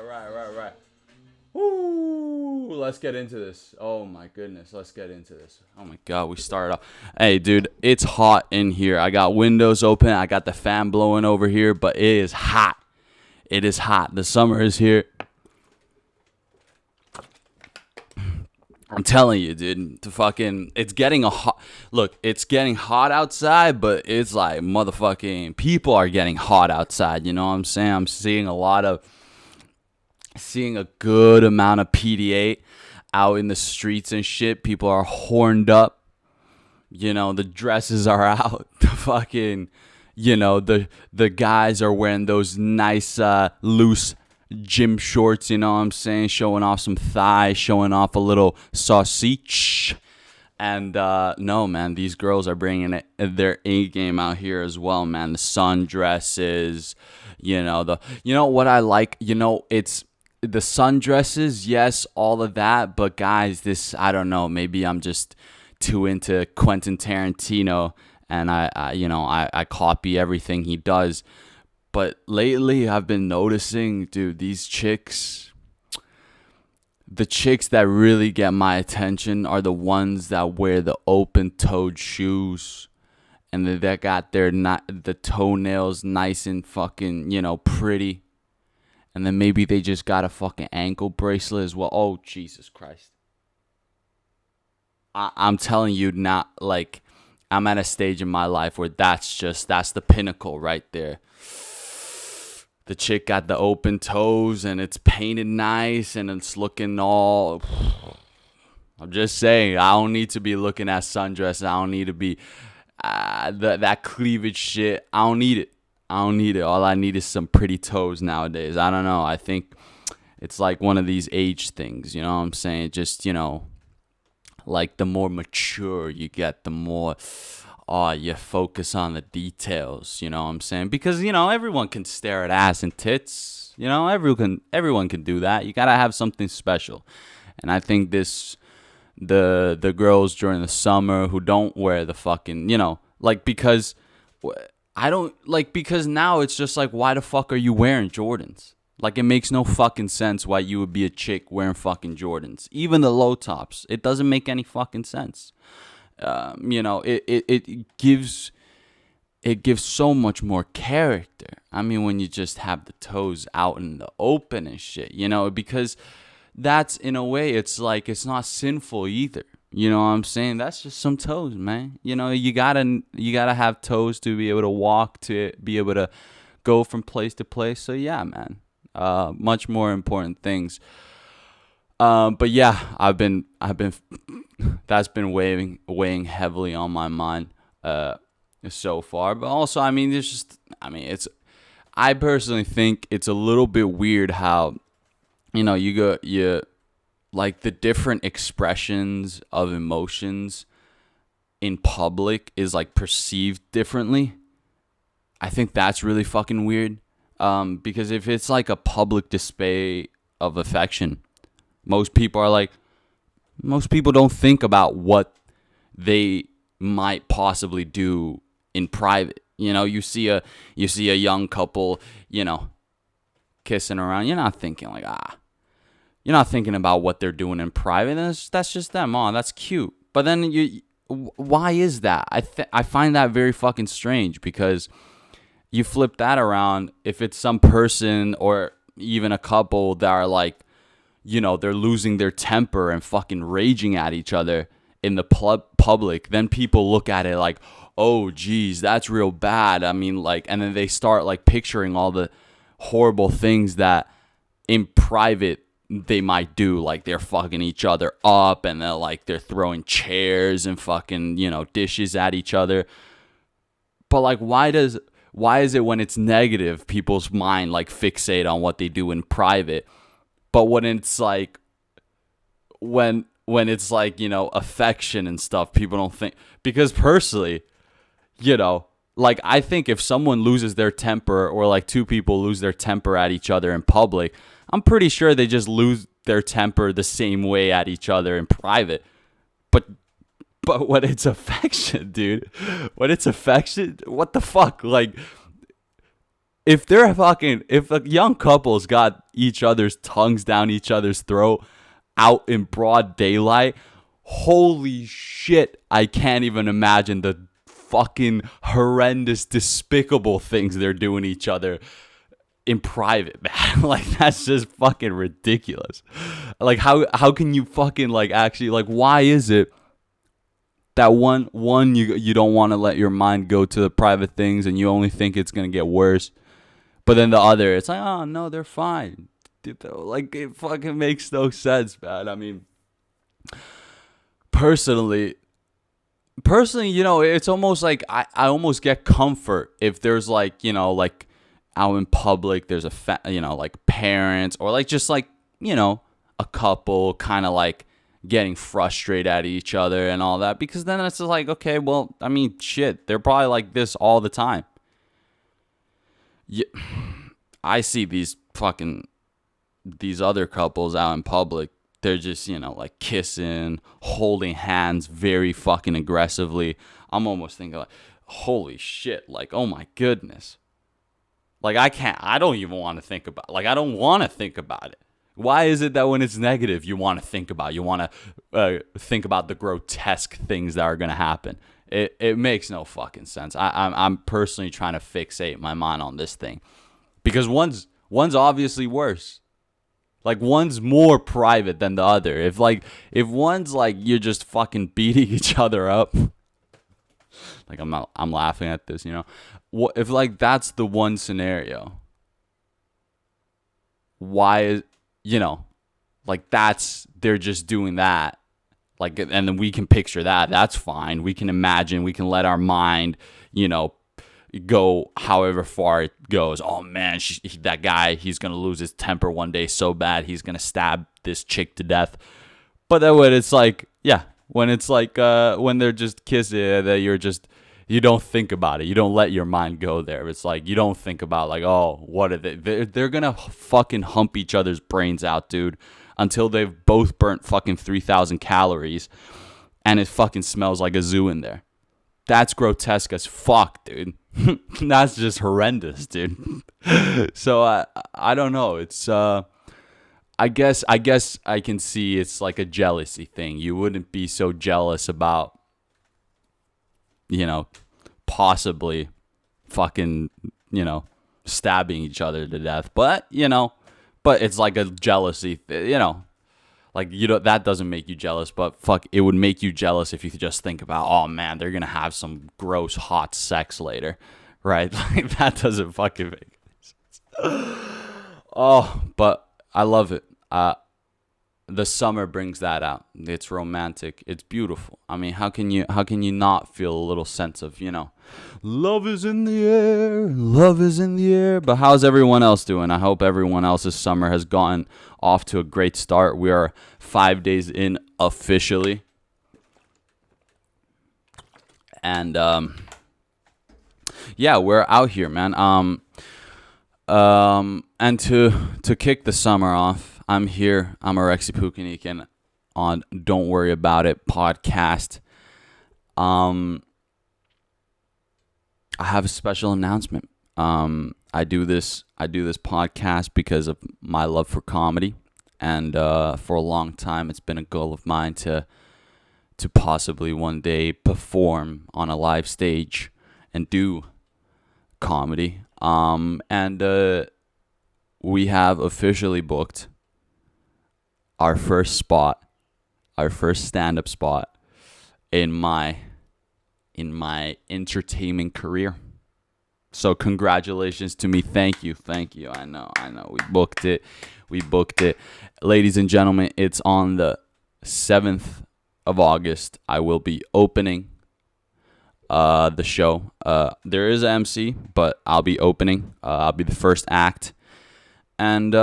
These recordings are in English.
Right. Woo! Let's get into this. Oh my goodness, let's get into this. Oh my god, we started off. Hey, dude, it's hot in here. I got windows open. I got the fan blowing over here, but it is hot. It is hot. The summer is here. I'm telling you, dude. It's getting a hot. Look, it's getting hot outside, but it's like motherfucking people are getting hot outside. You know what I'm saying? I'm seeing a good amount of PDA out in the streets and shit. People are horned up. You know, the dresses are out. The guys are wearing those nice loose gym shorts, you know what I'm saying? Showing off some thighs, showing off a little sausage. And no, man, these girls are bringing their A game out here as well, man. The sundresses, what I like, it's the sundresses, yes, all of that. But guys, I don't know, maybe I'm just too into Quentin Tarantino, and I copy everything he does. But lately, I've been noticing, dude, the chicks that really get my attention are the ones that wear the open-toed shoes, and they got the toenails nice and fucking, pretty. And then maybe they just got a fucking ankle bracelet as well. Oh, Jesus Christ. I'm telling you, not like I'm at a stage in my life where that's the pinnacle right there. The chick got the open toes and it's painted nice and it's looking all. I'm just saying, I don't need to be looking at sundresses. I don't need to be that cleavage shit. I don't need it. All I need is some pretty toes nowadays. I don't know. I think it's like one of these age things. You know what I'm saying? Just, like the more mature you get, the more you focus on the details. You know what I'm saying? Because, everyone can stare at ass and tits. Everyone can do that. You got to have something special. And I think the girls during the summer who don't wear the fucking, because because now it's just like, why the fuck are you wearing Jordans? Like, it makes no fucking sense why you would be a chick wearing fucking Jordans. Even the low tops. It doesn't make any fucking sense. It gives so much more character. I mean, when you just have the toes out in the open and shit, because that's, in a way, it's like, it's not sinful either. You know what I'm saying? That's just some toes, man. You gotta have toes to be able to walk, to be able to go from place to place. So yeah, man. Much more important things. But yeah, I've been that's been weighing heavily on my mind so far. But also, I personally think it's a little bit weird how you like the different expressions of emotions in public is like perceived differently. I think that's really fucking weird. Because if it's like a public display of affection, most people don't think about what they might possibly do in private. You see a young couple, kissing around. You're not thinking like, you're not thinking about what they're doing in private. That's just them. Oh, that's cute. But then why is that? I find that very fucking strange, because you flip that around, if it's some person or even a couple that are like, they're losing their temper and fucking raging at each other in the public, then people look at it like, oh, geez, that's real bad. I mean, like, and then they start like picturing all the horrible things that in private they might do, like they're fucking each other up and they're throwing chairs and fucking, dishes at each other. But like, why is it when it's negative, people's mind like fixate on what they do in private, but when it's like affection and stuff, people don't think? Because personally, like, I think if someone loses their temper, or like two people lose their temper at each other in public, I'm pretty sure they just lose their temper the same way at each other in private. But when it's affection, dude, what the fuck? Like, if a young couple's got each other's tongues down each other's throat out in broad daylight, holy shit, I can't even imagine the fucking horrendous, despicable things they're doing to each other in private, man. Like, that's just fucking ridiculous. Like, how can you fucking, like, actually, like, why is it that one you don't want to let your mind go to the private things and you only think it's gonna get worse, but then the other, it's like, oh no, they're fine. Like, it fucking makes no sense, man. I mean, personally, it's almost like I almost get comfort if there's, like, like, out in public, there's like, parents, or, like, just, like, a couple kind of, like, getting frustrated at each other and all that, because then it's just like, okay, well, I mean, shit, they're probably like this all the time. Yeah, I see these other couples out in public. They're just, like, kissing, holding hands very fucking aggressively. I'm almost thinking, like, holy shit, like, oh my goodness. Like, I don't even want to think about, like, I don't want to think about it. Why is it that when it's negative, you want to think about the grotesque things that are going to happen? It makes no fucking sense. I'm personally trying to fixate my mind on this thing, because one's obviously worse. Like, one's more private than the other. If one's like, you're just fucking beating each other up. Like, I'm laughing at this, What if, like, that's the one scenario? Why is, like, they're just doing that. Like, and then we can picture that. That's fine. We can imagine. We can let our mind, go however far it goes. Oh man, that guy, he's gonna lose his temper one day so bad he's gonna stab this chick to death. But then when it's like, when they're just kissing, that you don't think about it. You don't let your mind go there. It's like, you don't think about, like, oh, what are they? They're gonna fucking hump each other's brains out, dude, until they've both burnt fucking 3,000 calories and it fucking smells like a zoo in there. That's grotesque as fuck, dude. That's just horrendous, dude. So I don't know. It's I guess I can see it's like a jealousy thing. You wouldn't be so jealous about, possibly fucking, stabbing each other to death. But it's like a jealousy, like, that doesn't make you jealous, but fuck, it would make you jealous if you could just think about, oh man, they're gonna have some gross hot sex later, right? Like, that doesn't fucking make sense. Oh, but I love it. The summer brings that out. It's romantic. It's beautiful. I mean, how can you not feel a little sense of, love is in the air, love is in the air. But how's everyone else doing? I hope everyone else's summer has gotten off to a great start. We are 5 days in officially. And we're out here, man. And to kick the summer off, I'm here. I'm Alexi Pukanikin on Don't Worry About It podcast. I have a special announcement. I do this podcast because of my love for comedy, and for a long time it's been a goal of mine to possibly one day perform on a live stage and do comedy. And we have officially booked our first stand-up spot in my entertainment career. So congratulations to me. Thank you. I know. We booked it. Ladies and gentlemen, it's on the 7th of August. I will be opening the show. There is an MC, but I'll be opening. I'll be the first act. And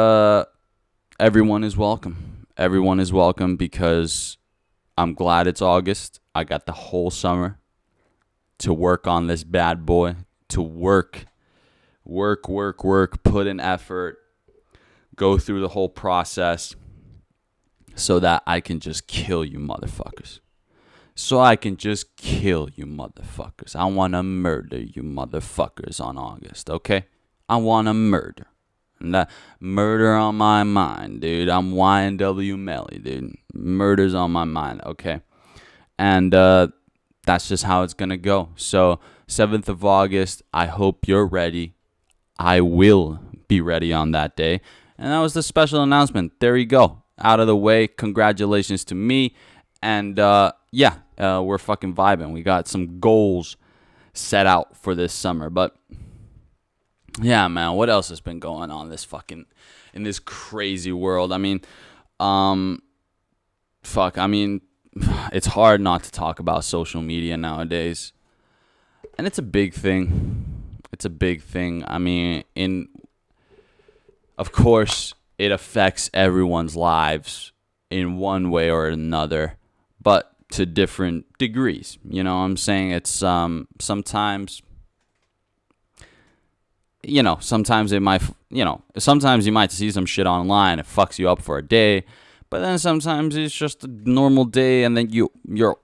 everyone is welcome. Everyone is welcome because I'm glad it's August. I got the whole summer to work on this bad boy, to work, put in effort, go through the whole process so that I can just kill you motherfuckers. I want to murder you motherfuckers on August, okay? I want to murder. And that murder on my mind, dude. I'm YNW Melly, dude. Murder's on my mind, okay? And that's just how it's going to go. So 7th of August, I hope you're ready. I will be ready on that day. And that was the special announcement. There you go. Out of the way. Congratulations to me. And we're fucking vibing. We got some goals set out for this summer. But yeah, man, what else has been going on in this crazy world? I mean, it's hard not to talk about social media nowadays. And it's a big thing. I mean, of course, it affects everyone's lives in one way or another, but to different degrees. You know what I'm saying? It's sometimes sometimes you might see some shit online, it fucks you up for a day, but then sometimes it's just a normal day, and then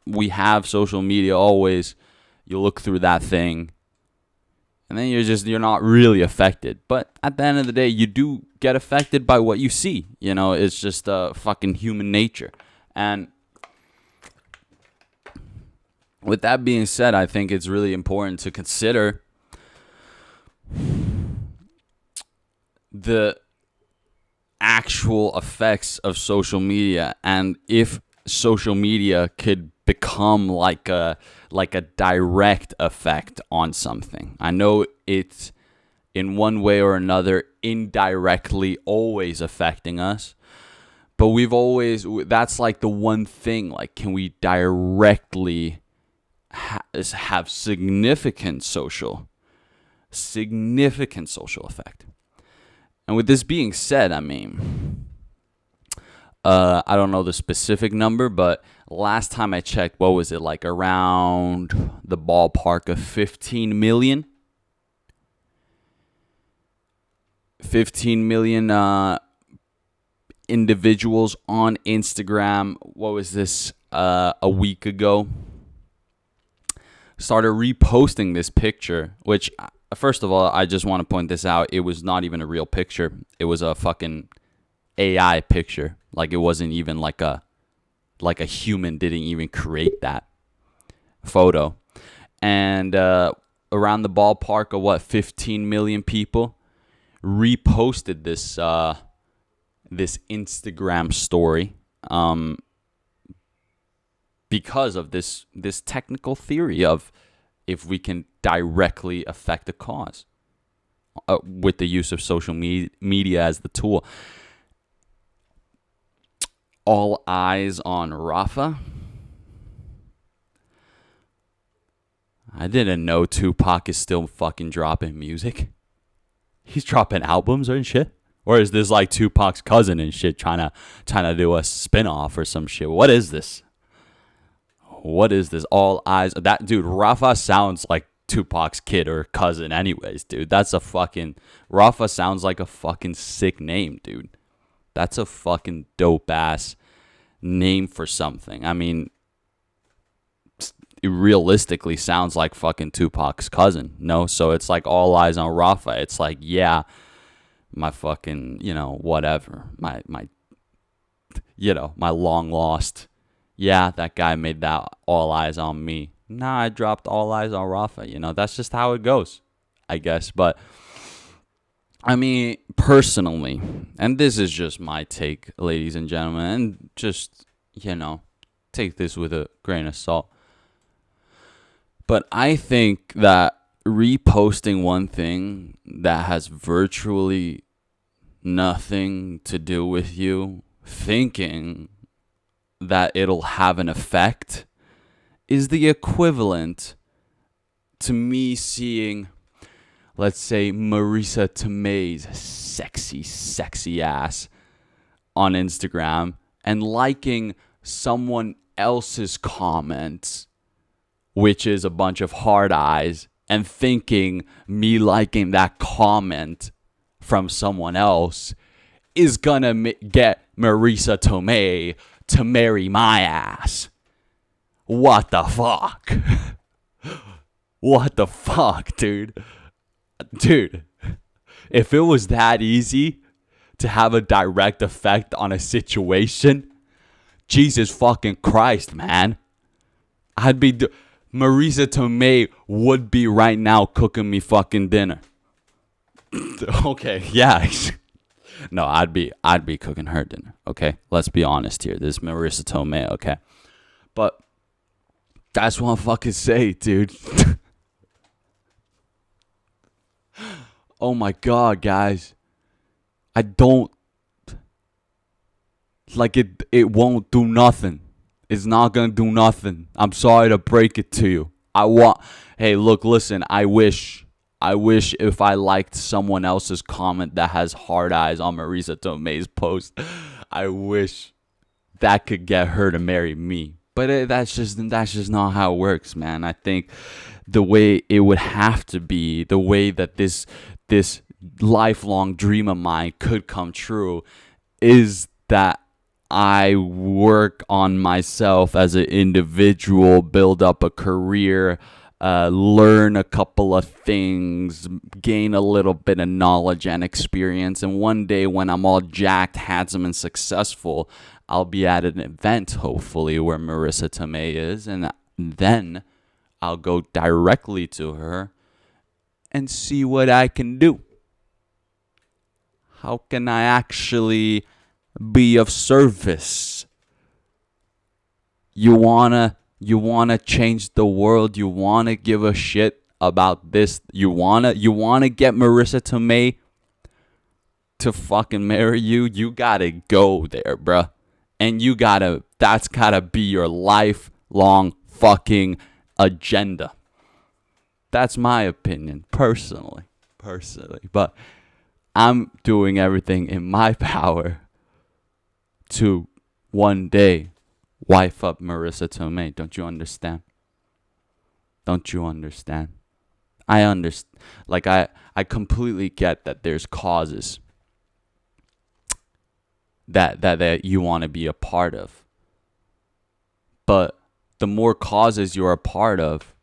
we have social media always. You look through that thing, and then you're not really affected. But at the end of the day, you do get affected by what you see. You know, it's just fucking human nature. And with that being said, I think it's really important to consider the actual effects of social media, and if social media could become like a direct effect on something. I know it's in one way or another indirectly always affecting us, but that's like the one thing, like, can we directly have significant social effect? And with this being said, I mean, I don't know the specific number, but last time I checked, what was it, like around the ballpark of 15 million? 15 million individuals on Instagram. What was this, a week ago? Started reposting this picture, which, first of all, I just want to point this out. It was not even a real picture. It was a fucking AI picture. Like, it wasn't even like a human didn't even create that photo. And around the ballpark of 15 million people reposted this Instagram story because of this technical theory of if we can directly affect a cause with the use of social media as the tool. All Eyes On Rafah. I didn't know Tupac is still fucking dropping music. He's dropping albums and shit. Or is this like Tupac's cousin and shit trying to do a spin-off or some shit? What is this? All Eyes. That dude, Rafah sounds like Tupac's kid or cousin anyways, dude. Rafah sounds like a fucking sick name, dude. That's a fucking dope-ass name for something. I mean, it realistically sounds like fucking Tupac's cousin, no? So it's like All Eyes On Rafah. It's like, yeah, my fucking, whatever. My long lost, yeah, that guy made that All Eyes On Me. Nah, I dropped All Eyes On Rafah. That's just how it goes, I guess. But I mean, personally, and this is just my take, ladies and gentlemen, and just, take this with a grain of salt. But I think that reposting one thing that has virtually nothing to do with you, thinking that it'll have an effect, is the equivalent to me seeing, let's say, Marisa Tomei's sexy ass on Instagram and liking someone else's comments, which is a bunch of hard eyes, and thinking me liking that comment from someone else is gonna get Marisa Tomei to marry my ass. What the fuck? What the fuck, dude? Dude, if it was that easy to have a direct effect on a situation, Jesus fucking Christ, man. Marisa Tomei would be right now cooking me fucking dinner. Okay, yeah. No, I'd be cooking her dinner. Okay, let's be honest here. This is Marisa Tomei. Okay, but that's what I'm fucking saying, dude. Oh my god, guys, I don't like it. It won't do nothing. It's not gonna do nothing. I'm sorry to break it to you. Hey, look, listen. I wish if I liked someone else's comment that has hard eyes on Marisa Tomei's post, I wish that could get her to marry me. But that's just not how it works, man. I think the way it would have to be, the way that this lifelong dream of mine could come true, is that I work on myself as an individual, build up a career, learn a couple of things, gain a little bit of knowledge and experience. And one day when I'm all jacked, handsome, and successful, I'll be at an event, hopefully, where Marisa Tomei is. And then I'll go directly to her and see what I can do. How can I actually be of service? You wanna change the world? You wanna give a shit about this? You wanna get Marisa Tomei to fucking marry you? You gotta go there, bruh. And that's gotta be your lifelong fucking agenda. That's my opinion, personally. But I'm doing everything in my power to one day wife up Marisa Tomei. Don't you understand? I understand. Like, I completely get that there's causes that you want to be a part of. But the more causes you're a part of,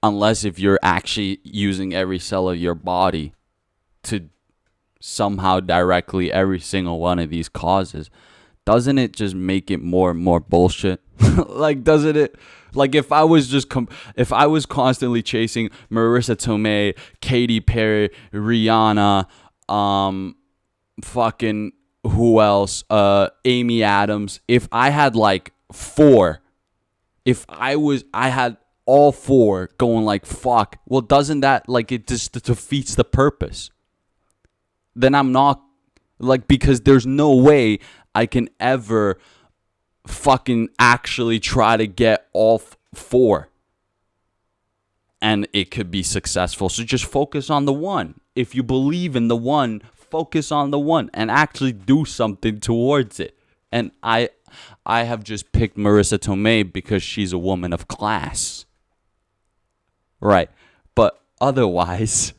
unless if you're actually using every cell of your body to somehow directly every single one of these causes, doesn't it just make it more and more bullshit? Like, doesn't it? Like, if I was constantly chasing Marisa Tomei, Katy Perry, Rihanna, fucking who else? Amy Adams. If I had like 4, I had all 4 going like fuck. Well, doesn't that, like, it just defeats the purpose? Then I'm not, like, because there's no way I can ever fucking actually try to get all 4 and it could be successful. So just focus on the one. If you believe in the one, focus on the one and actually do something towards it. And I have just picked Marisa Tomei because she's a woman of class. Right. But otherwise,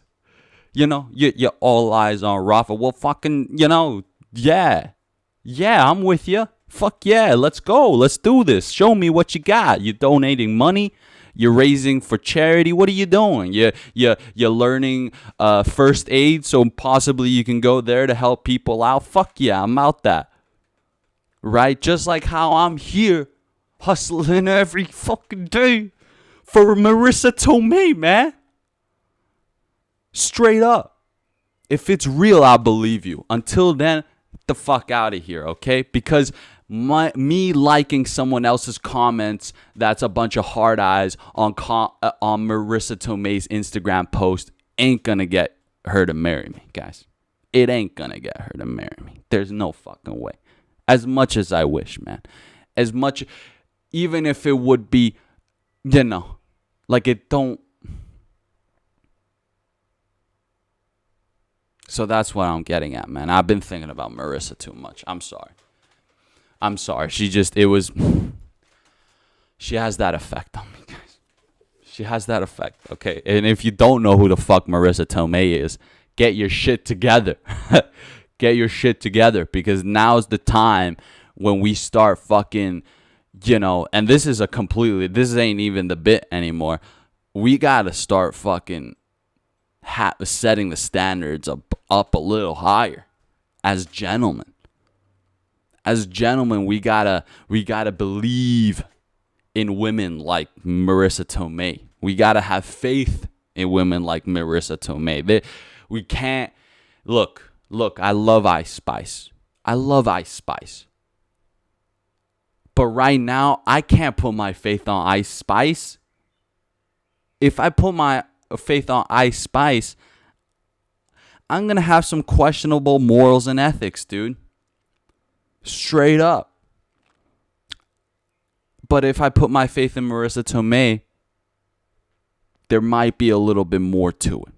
you're all eyes on Rafah. Well, fucking, yeah, I'm with you. Fuck yeah, let's go. Let's do this. Show me what you got. You're donating money. You're raising for charity. What are you doing? You're learning first aid, so possibly you can go there to help people out. Fuck yeah, I'm out that. Right? Just like how I'm here hustling every fucking day for Marisa Tomei, man. Straight up. If it's real, I believe you. Until then, get the fuck out of here, okay? Because me liking someone else's comments, that's a bunch of hard eyes on Marisa Tomei's Instagram post, ain't gonna get her to marry me, guys. It ain't gonna get her to marry me. There's no fucking way. As much as I wish, man. As much, even if it would be, like, it don't. So that's what I'm getting at, man. I've been thinking about Marisa too much. I'm sorry. She has that effect on me, guys. She has that effect, okay? And if you don't know who the fuck Marisa Tomei is, get your shit together. Get your shit together, because now's the time when we start fucking, and this ain't even the bit anymore. We gotta start fucking setting the standards up a little higher. As gentlemen, we gotta believe in women like Marisa Tomei. We gotta have faith in women like Marisa Tomei. We can't look. I love Ice Spice. But right now, I can't put my faith on Ice Spice. If I put my faith on Ice Spice, I'm going to have some questionable morals and ethics, dude. Straight up. But if I put my faith in Marisa Tomei, there might be a little bit more to it.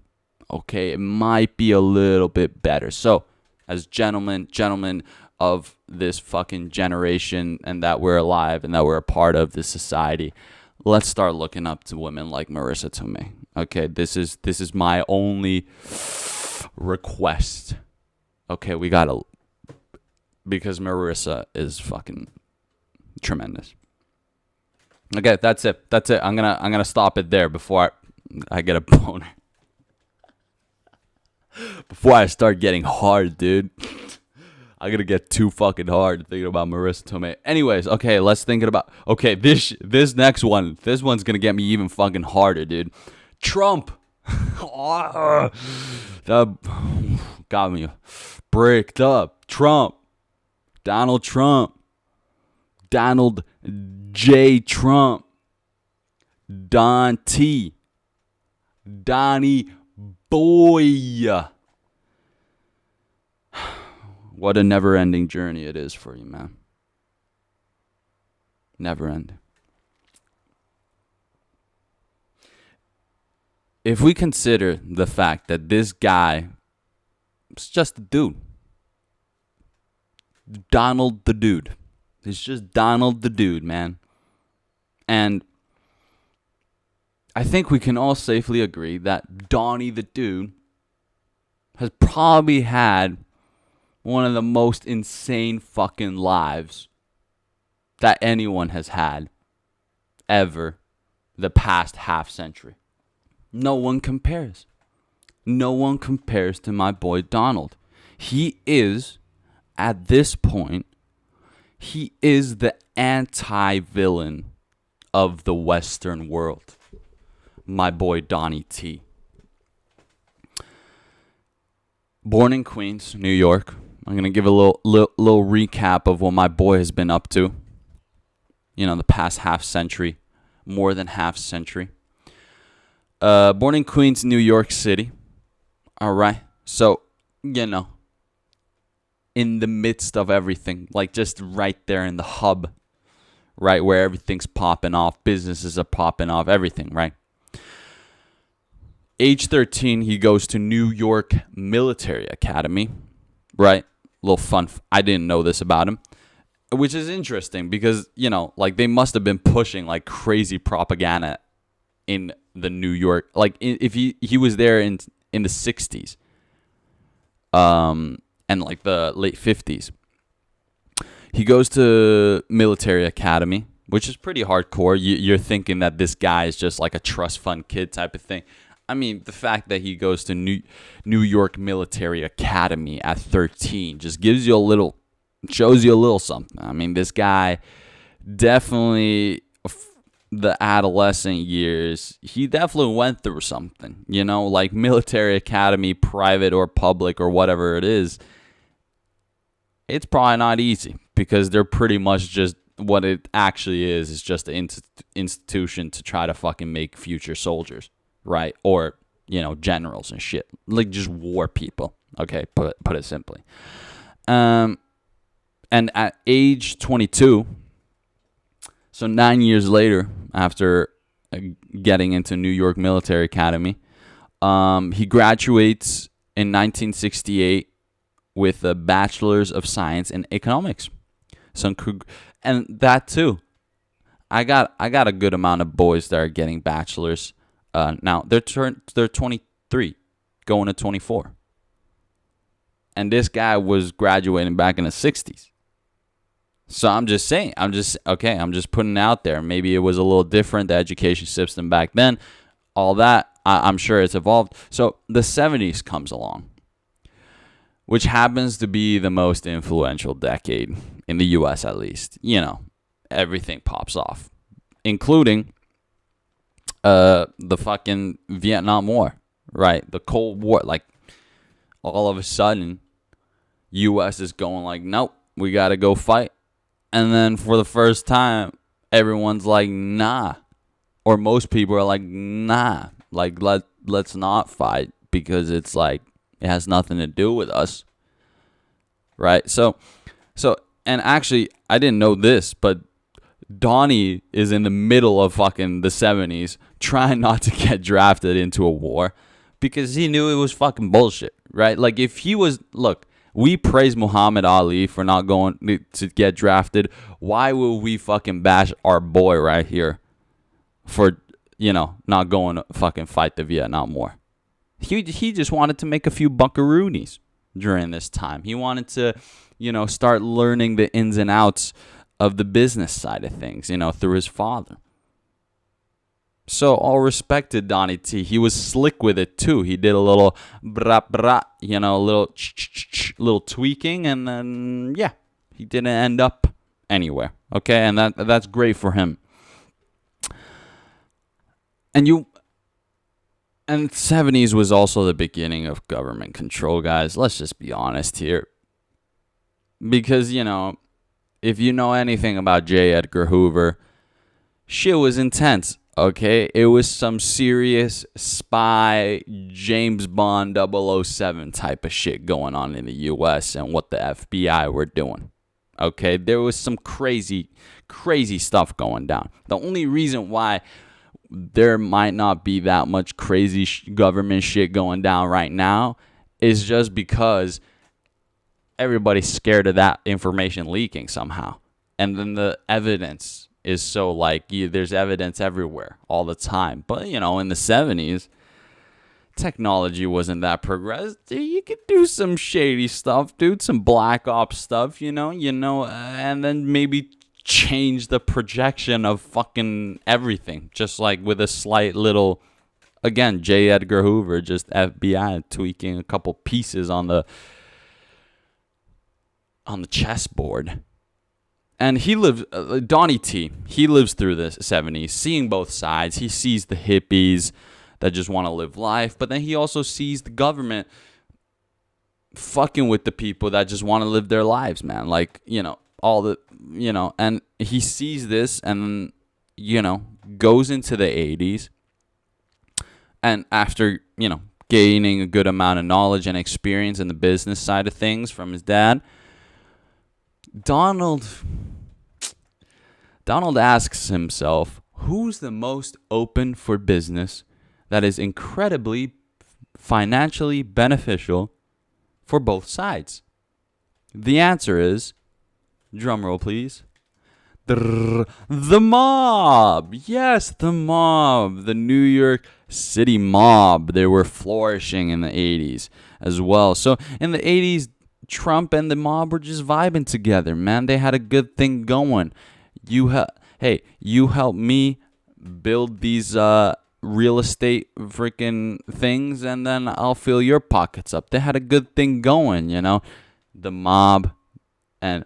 Okay? It might be a little bit better. So, as gentlemen of this fucking generation, and that we're alive and that we're a part of this society, let's start looking up to women like Marisa Tomei. Okay, this is my only request. Okay, we gotta, because Marisa is fucking tremendous. Okay, that's it. I'm gonna stop it there before I get a boner. Before I start getting hard, dude. I'm gonna get too fucking hard thinking about Marisa Tomei. Anyways, okay, let's think about. Okay, this next one. This one's gonna get me even fucking harder, dude. Trump. That got me bricked up. Trump. Donald Trump. Donald J. Trump. Don T. Donny Boy. What a never-ending journey it is for you, man. Never-ending. If we consider the fact that this guy is just a dude. Donald the Dude. He's just Donald the Dude, man. And I think we can all safely agree that Donny the Dude has probably had one of the most insane fucking lives that anyone has had ever the past half century. No one compares. No one compares to my boy Donald. He is, at this point, he is the anti-villain of the Western world. My boy Donny T. Born in Queens, New York. I'm going to give a little recap of what my boy has been up to. You know, the past half century. More than half century. Born in Queens, New York City. All right. So, you know, in the midst of everything. Like just right there in the hub. Right where everything's popping off. Businesses are popping off. Everything, right? Age 13, he goes to New York Military Academy. Right? Little fun. I didn't know this about him. Which is interesting because, you know, like they must have been pushing like crazy propaganda in the New York. Like if he was there in the 60s. And like the late 50s. He goes to Military Academy, which is pretty hardcore. You're thinking that this guy is just like a trust fund kid type of thing. I mean, the fact that he goes to New York Military Academy at 13 just gives you a little, shows you a little something. I mean, this guy definitely, the adolescent years, he definitely went through something, you know, like Military Academy, private or public or whatever it is. It's probably not easy because they're pretty much just, what it actually is just an institution to try to fucking make future soldiers. Right? Or, you know, generals and shit. Like just war people. Okay, put it simply. And at age 22, so 9 years later, after getting into New York Military Academy, he graduates in 1968 with a Bachelor's of Science in Economics. So, and that too. I got a good amount of boys that are getting bachelors. Now they're 23, going to 24, and this guy was graduating back in the 60s. So I'm just saying, I'm just putting it out there. Maybe it was a little different, the education system back then, all that. I'm sure it's evolved. So the 70s comes along, which happens to be the most influential decade in the US, at least. Everything pops off, including the fucking Vietnam War, right? The Cold War. Like, all of a sudden, US is going like, nope, we got to go fight. And then for the first time, everyone's like, nah. Or most people are like, nah. Like, let's not fight, because it's like, it has nothing to do with us. Right? So, and actually, I didn't know this, but Donny is in the middle of fucking the 70s trying not to get drafted into a war because he knew it was fucking bullshit, right? Like, if he was, look, we praise Muhammad Ali for not going to get drafted. Why will we fucking bash our boy right here for, not going to fucking fight the Vietnam War? He just wanted to make a few buckaroonies during this time. He wanted to, start learning the ins and outs of the business side of things, through his father. So, all respect to Donny T. He was slick with it too. He did a little bra bra, a little tweaking, and then he didn't end up anywhere. Okay, and that's great for him. And 70s was also the beginning of government control, guys. Let's just be honest here. Because, if you know anything about J. Edgar Hoover, shit was intense, okay? It was some serious spy, James Bond 007 type of shit going on in the U.S. and what the FBI were doing, okay? There was some crazy, crazy stuff going down. The only reason why there might not be that much crazy government shit going down right now is just because everybody's scared of that information leaking somehow. And then the evidence is so there's evidence everywhere all the time. But, in the 70s, technology wasn't that progressed. You could do some shady stuff, dude, some black ops stuff, and then maybe change the projection of fucking everything. Just like with a slight little, again, J. Edgar Hoover, just FBI tweaking a couple pieces on the chessboard. And he lives, Donny T, he lives through the 70s, seeing both sides. He sees the hippies that just want to live life, but then he also sees the government fucking with the people that just want to live their lives, man. Like, all the, and he sees this and, goes into the 80s. And after, gaining a good amount of knowledge and experience in the business side of things from his dad, Donald asks himself, who's the most open for business that is incredibly financially beneficial for both sides? The answer is, drumroll please, the mob. Yes, the mob. The New York City mob. They were flourishing in the 80s as well. So in the 80s, Trump and the mob were just vibing together, man. They had a good thing going. You help me build these real estate freaking things, and then I'll fill your pockets up. They had a good thing going, The mob and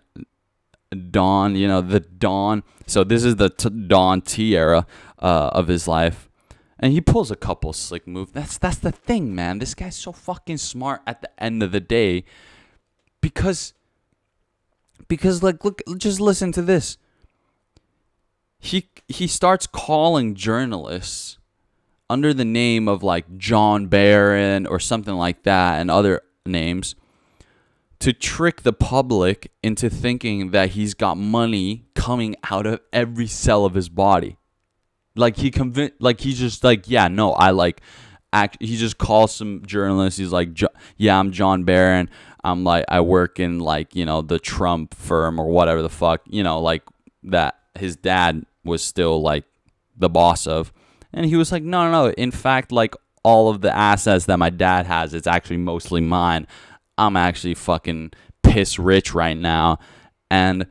Don, the Don. So this is the Don T era of his life. And he pulls a couple slick moves. That's the thing, man. This guy's so fucking smart at the end of the day. Because look, just listen to this. He starts calling journalists under the name of John Barron or something like that, and other names, to trick the public into thinking that he's got money coming out of every cell of his body. He just calls some journalists. He's like, yeah, I'm John Barron. I work in the Trump firm or whatever the fuck, that his dad was still the boss of. And he was like, no. In fact, all of the assets that my dad has, it's actually mostly mine. I'm actually fucking piss rich right now. And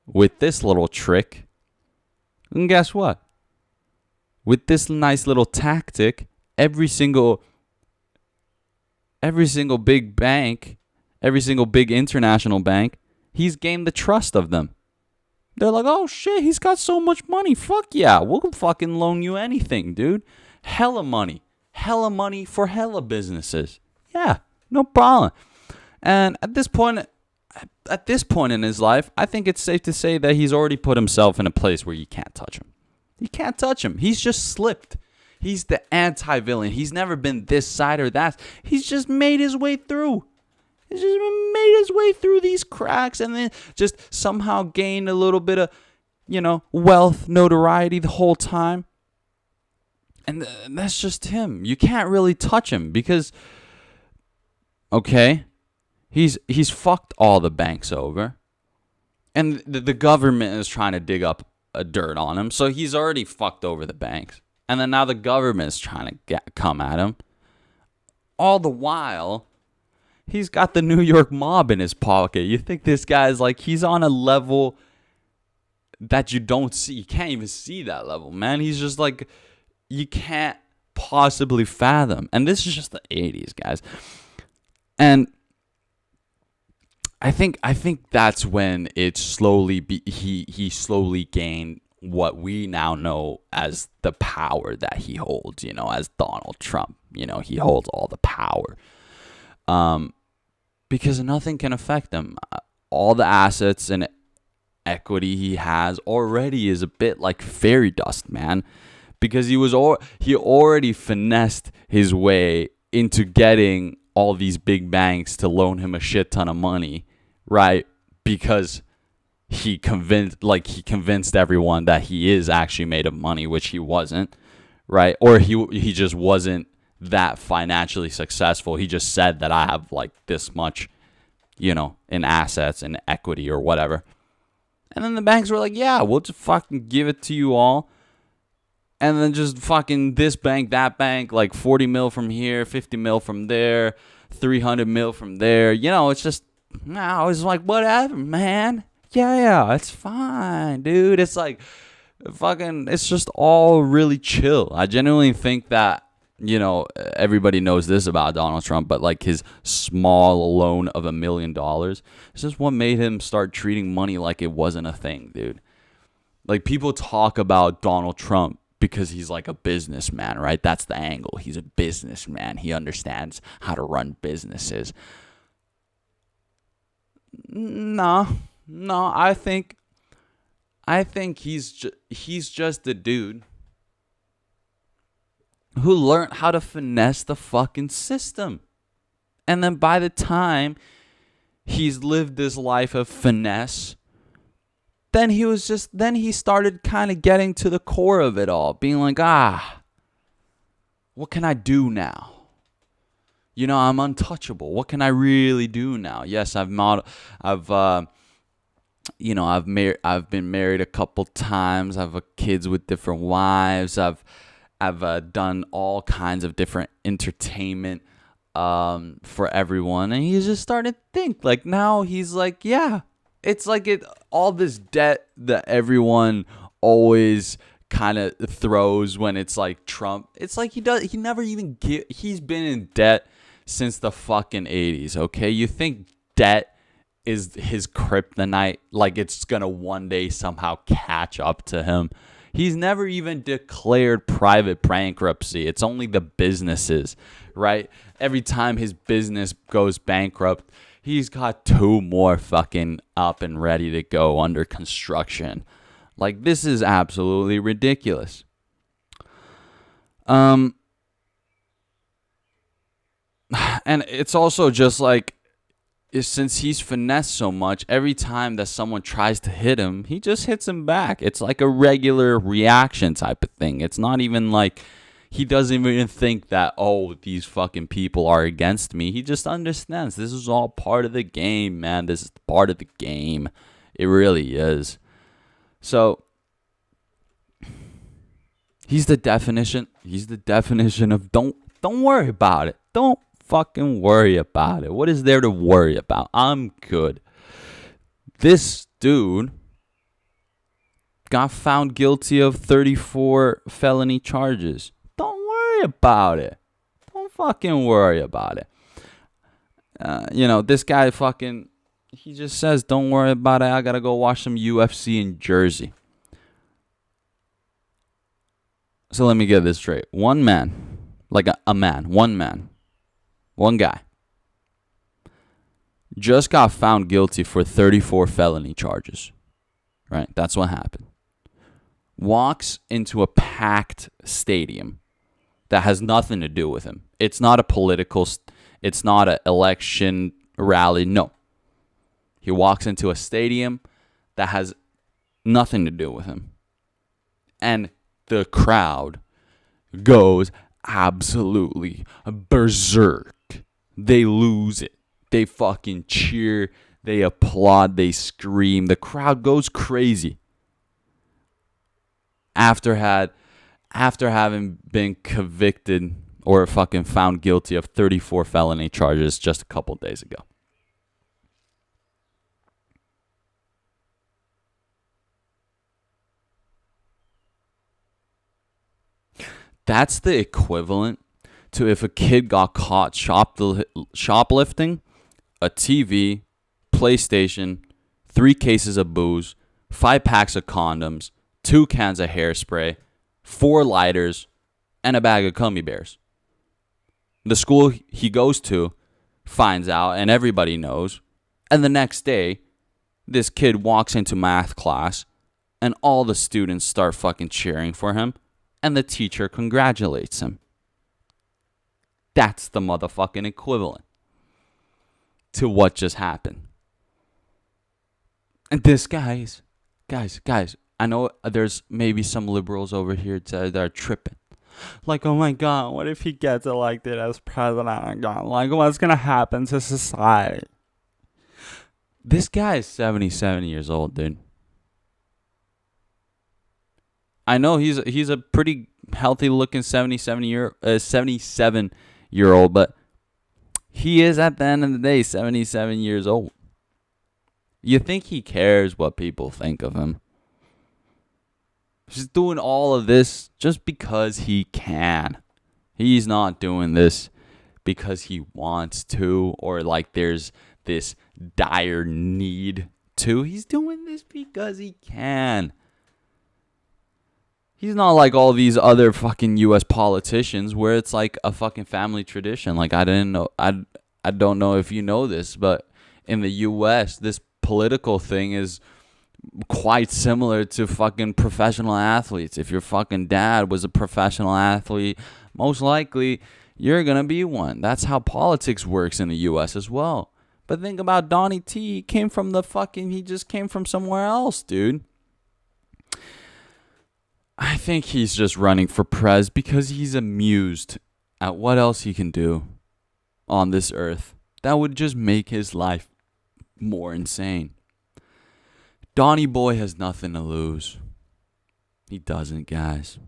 with this little trick, and guess what? With this nice little tactic, every single big bank, every single big international bank, he's gained the trust of them. They're like, oh shit, he's got so much money. Fuck yeah, we'll fucking loan you anything, dude. Hella money. Hella money for hella businesses. Yeah, no problem. And at this point in his life, I think it's safe to say that he's already put himself in a place where you can't touch him. You can't touch him. He's just slipped. He's the anti-villain. He's never been this side or that. He's just made his way through. He's just made his way through these cracks and then just somehow gained a little bit of, wealth, notoriety the whole time. And that's just him. You can't really touch him because, okay, he's fucked all the banks over. And the government is trying to dig up a dirt on him. So he's already fucked over the banks. And then now the government is trying to come at him. All the while, he's got the New York mob in his pocket. You think this guy's like, he's on a level that you don't see. You can't even see that level, man. He's just like, you can't possibly fathom. And this is just the 80s, guys. And I think that's when it slowly he slowly gained what we now know as the power that he holds, as Donald Trump. He holds all the power. Because nothing can affect him. All the assets and equity he has already is a bit like fairy dust, man. Because he already finessed his way into getting all these big banks to loan him a shit ton of money, right? Because he convinced everyone that he is actually made of money, which he wasn't, right? Or he just wasn't that financially successful. He just said that I have like this much, in assets and equity or whatever. And then the banks were like, yeah, we'll just fucking give it to you all. And then just fucking this bank, that bank, like 40 mil from here, 50 mil from there, 300 mil from there. It's just, I was like, whatever, man. Yeah, it's fine, dude. It's like, fucking, it's just all really chill. I genuinely think that, everybody knows this about Donald Trump, but like his small loan of $1 million, it's just what made him start treating money like it wasn't a thing, dude. Like, people talk about Donald Trump because he's like a businessman, right? That's the angle. He's a businessman. He understands how to run businesses. No, I think he's just a dude who learned how to finesse the fucking system. And then by the time he's lived this life of finesse, then he started kind of getting to the core of it all, being like, what can I do now? I'm untouchable. What can I really do now? Yes, I've been married a couple times. I have kids with different wives. I've done all kinds of different entertainment for everyone. And he just started to think, like, now he's like, yeah, it's like all this debt that everyone always kind of throws when it's like Trump. It's like he never even he's been in debt since the fucking 80s, okay? You think debt is his kryptonite, like it's gonna one day somehow catch up to him? He's never even declared private bankruptcy. It's only the businesses, right? Every time his business goes bankrupt, he's got 2 more fucking up and ready to go under construction. Like, this is absolutely ridiculous. And it's also just like, since he's finessed so much, every time that someone tries to hit him, he just hits him back. It's like a regular reaction type of thing. It's not even like he doesn't even think that, these fucking people are against me. He just understands this is all part of the game, man. This is part of the game. It really is. So he's the definition of don't worry about it. Don't fucking worry about it. What is there to worry about? I'm good. This dude got found guilty of 34 felony charges. Don't worry worry about it. Don't fucking worry about it. This guy fucking, he just says, don't worry about it. I got to go watch some UFC in Jersey. So let me get this straight. One man, like one guy, just got found guilty for 34 felony charges. Right? That's what happened. Walks into a packed stadium that has nothing to do with him. It's not a political, it's not an election rally. No. He walks into a stadium that has nothing to do with him. And the crowd goes absolutely berserk. They lose it. They fucking cheer. They applaud. They scream. The crowd goes crazy. After having been convicted or fucking found guilty of 34 felony charges just a couple days ago. That's the equivalent to if a kid got caught shoplifting a TV, PlayStation, 3 cases of booze, 5 packs of condoms, 2 cans of hairspray, 4 lighters, and a bag of gummy bears. The school he goes to finds out, and everybody knows. And the next day, this kid walks into math class, and all the students start fucking cheering for him, and the teacher congratulates him. That's the motherfucking equivalent to what just happened. And this guys, I know there's maybe some liberals over here that are tripping. Like, oh my God, what if he gets elected as president? Like, what's going to happen to society? This guy is 77 years old, dude. I know he's a pretty healthy looking 77-year-old, but he is at the end of the day 77 years old. You think he cares what people think of him? He's doing all of this just because he can. He's not doing this because he wants to, or like there's this dire need to. He's doing this because he can. He's not like all these other fucking U.S. politicians where it's like a fucking family tradition. Like, I don't know if you know this, but in the U.S., this political thing is quite similar to fucking professional athletes. If your fucking dad was a professional athlete, most likely you're going to be one. That's how politics works in the U.S. as well. But think about Donny T. He just came from somewhere else, dude. I think he's just running for prez because he's amused at what else he can do on this earth that would just make his life more insane. Donny Boy has nothing to lose. He doesn't, guys.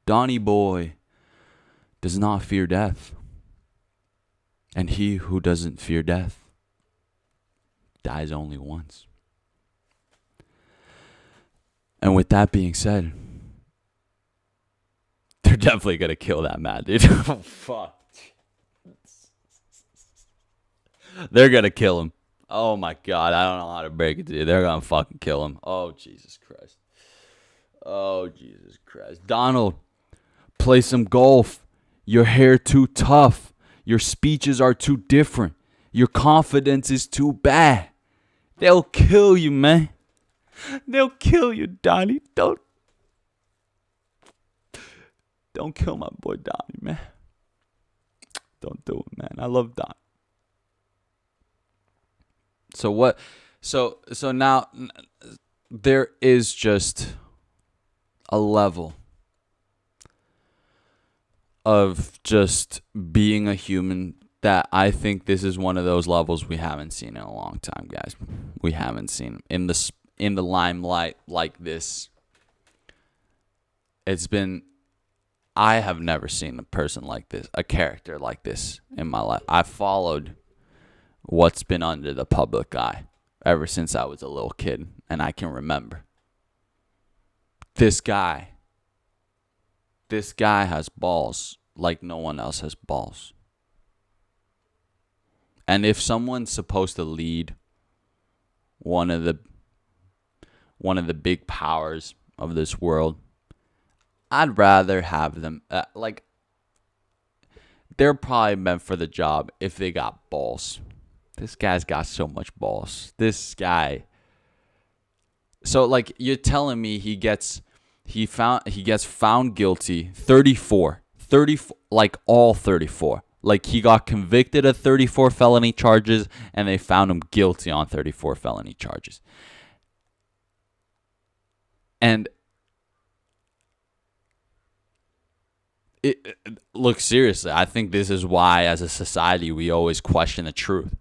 Donny Boy does not fear death. And he who doesn't fear death dies only once. And with that being said, they're definitely going to kill that man, dude. Oh, fuck. They're going to kill him. Oh, my God. I don't know how to break it to you. They're going to fucking kill him. Oh, Jesus Christ. Oh, Jesus Christ. Donald, play some golf. Your hair too tough. Your speeches are too different. Your confidence is too bad. They'll kill you, man. They'll kill you, Donnie. Don't kill my boy Donnie, man. Don't do it, man. I love Donnie. So what? So now there is just a level of just being a human that I think this is one of those levels we haven't seen in a long time, guys. We haven't seen in the limelight like this. I have never seen a person like this, a character like this in my life. I've followed what's been under the public eye ever since I was a little kid, and I can remember. This guy has balls like no one else has balls. And if someone's supposed to lead one of the big powers of this world, I'd rather have them they're probably meant for the job if they got balls. This guy's got so much balls. This guy. So like you're telling me he gets found guilty 34, like all 34. Like he got convicted of 34 felony charges and they found him guilty on 34 felony charges. And look, seriously, I think this is why as a society we always question the truth.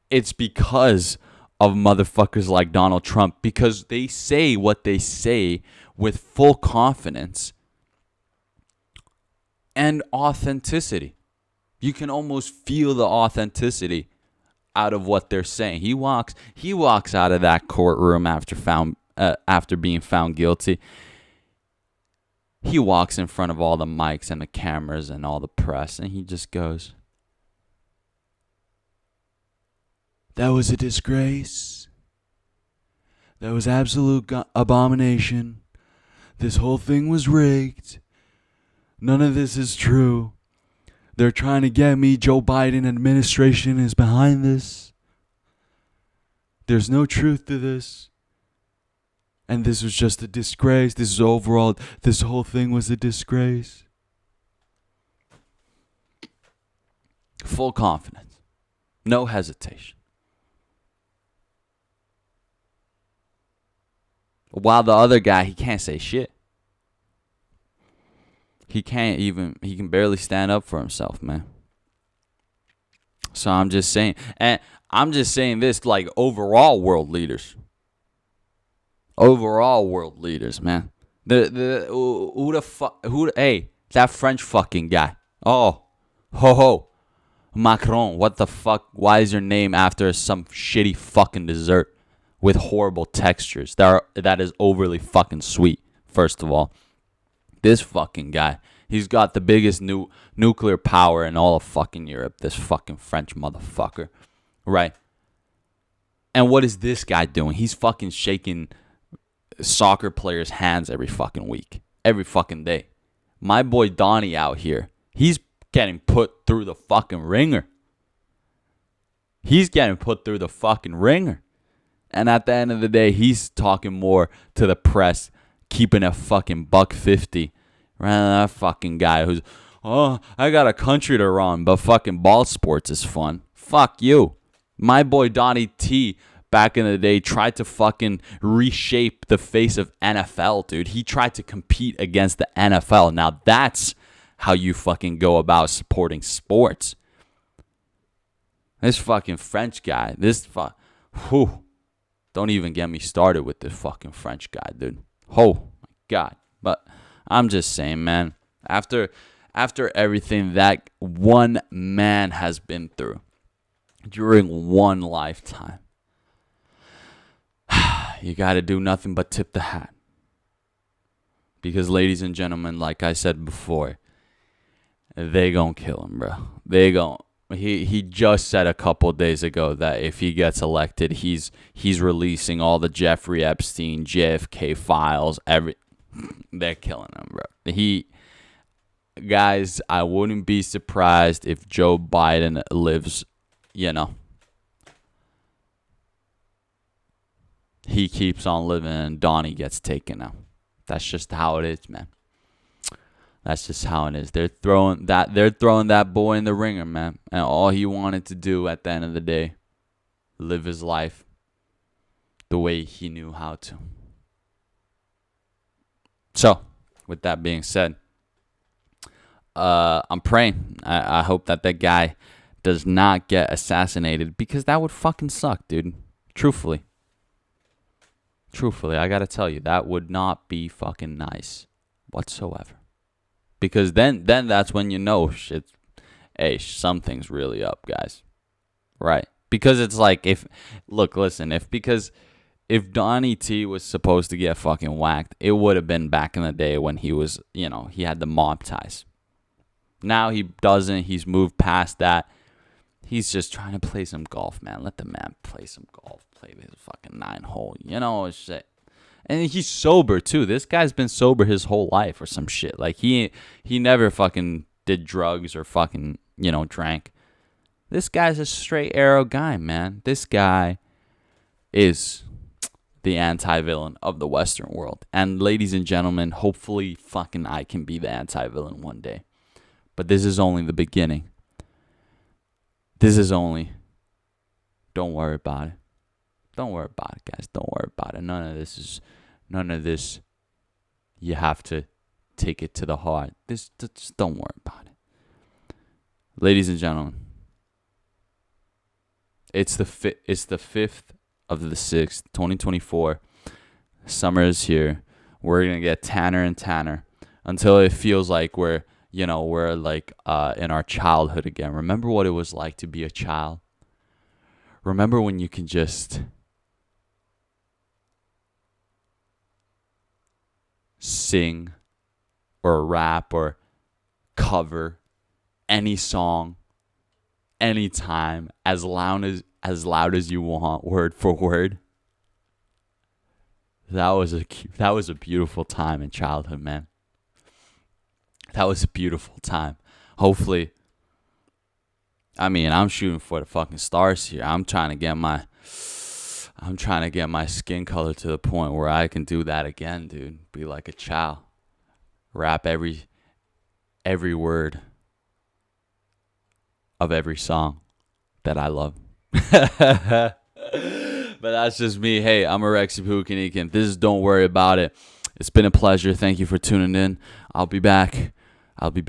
It's because of motherfuckers like Donald Trump, because they say what they say with full confidence and authenticity. You can almost feel the authenticity out of what they're saying. He walks out of that courtroom after being found guilty. He walks in front of all the mics and the cameras and all the press, and he just goes, "That was a disgrace. That was absolute abomination. This whole thing was rigged. None of this is true. They're trying to get me. Joe Biden administration is behind this. There's no truth to this. And this was just a disgrace. This whole thing was a disgrace." Full confidence. No hesitation. While the other guy, he can't say shit. He can barely stand up for himself, man. So I'm just saying, and I'm just saying this like overall world leaders, man. Hey, that French fucking guy. Oh, ho, Macron. What the fuck? Why is your name after some shitty fucking dessert with horrible textures that is overly fucking sweet? First of all, this fucking guy, he's got the biggest nuclear power in all of fucking Europe. This fucking French motherfucker, right? And what is this guy doing? He's fucking shaking soccer players' hands every fucking week, every fucking day. My boy Donny out here, he's getting put through the fucking ringer. And at the end of the day, he's talking more to the press, keeping a fucking $1.50, rather than that fucking guy who's, "Oh, I got a country to run, but fucking ball sports is fun." Fuck you. My boy Donny T, back in the day, tried to fucking reshape the face of NFL, dude. He tried to compete against the NFL. Now that's how you fucking go about supporting sports. This fucking French guy, don't even get me started with this fucking French guy, dude. Oh my God. But I'm just saying, man, after everything that one man has been through during one lifetime, you got to do nothing but tip the hat. Because, ladies and gentlemen, like I said before, they gonna kill him, bro. He just said a couple days ago that if he gets elected, he's releasing all the Jeffrey Epstein, JFK files. They're killing him, bro. Guys, I wouldn't be surprised if Joe Biden lives, he keeps on living and Donny gets taken out. That's just how it is, man. That's just how it is. They're throwing that boy in the ringer, man. And all he wanted to do at the end of the day, live his life the way he knew how to. So, with that being said, I'm praying. I hope that guy does not get assassinated, because that would fucking suck, dude. Truthfully, I gotta tell you, that would not be fucking nice whatsoever. Because then that's when you know something's really up, guys. Right? Because it's like, if Donny T was supposed to get fucking whacked, it would have been back in the day when he was, he had the mob ties. Now he doesn't. He's moved past that. He's just trying to play some golf, man. Let the man play some golf. Play his fucking 9-hole. You know, shit. And he's sober too. This guy's been sober his whole life or some shit. Like he never fucking did drugs or fucking, drank. This guy's a straight arrow guy, man. This guy is the anti-villain of the Western world. And ladies and gentlemen, hopefully fucking I can be the anti-villain one day. But this is only the beginning. This is only. Don't worry about it. Don't worry about it, guys. Don't worry about it. None of this. You have to take it to the heart. Just don't worry about it. Ladies and gentlemen, it's the 5th of the 6th, 2024. Summer is here. We're gonna get tanner and tanner until it feels like we're like in our childhood again. Remember what it was like to be a child? Remember when you can just sing or rap or cover any song anytime as loud as you want, word for word? That was a beautiful time in childhood, man. That was a beautiful time. Hopefully, I'm shooting for the fucking stars here. I'm trying to get my skin color to the point where I can do that again, dude. Be like a child. Rap every word of every song that I love. But that's just me. Hey, I'm a Rexy Pukinikin. This is Don't Worry About It. It's been a pleasure. Thank you for tuning in. I'll be back. I'll be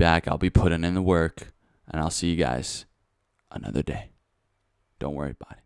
putting in the work. And I'll see you guys another day. Don't worry about it.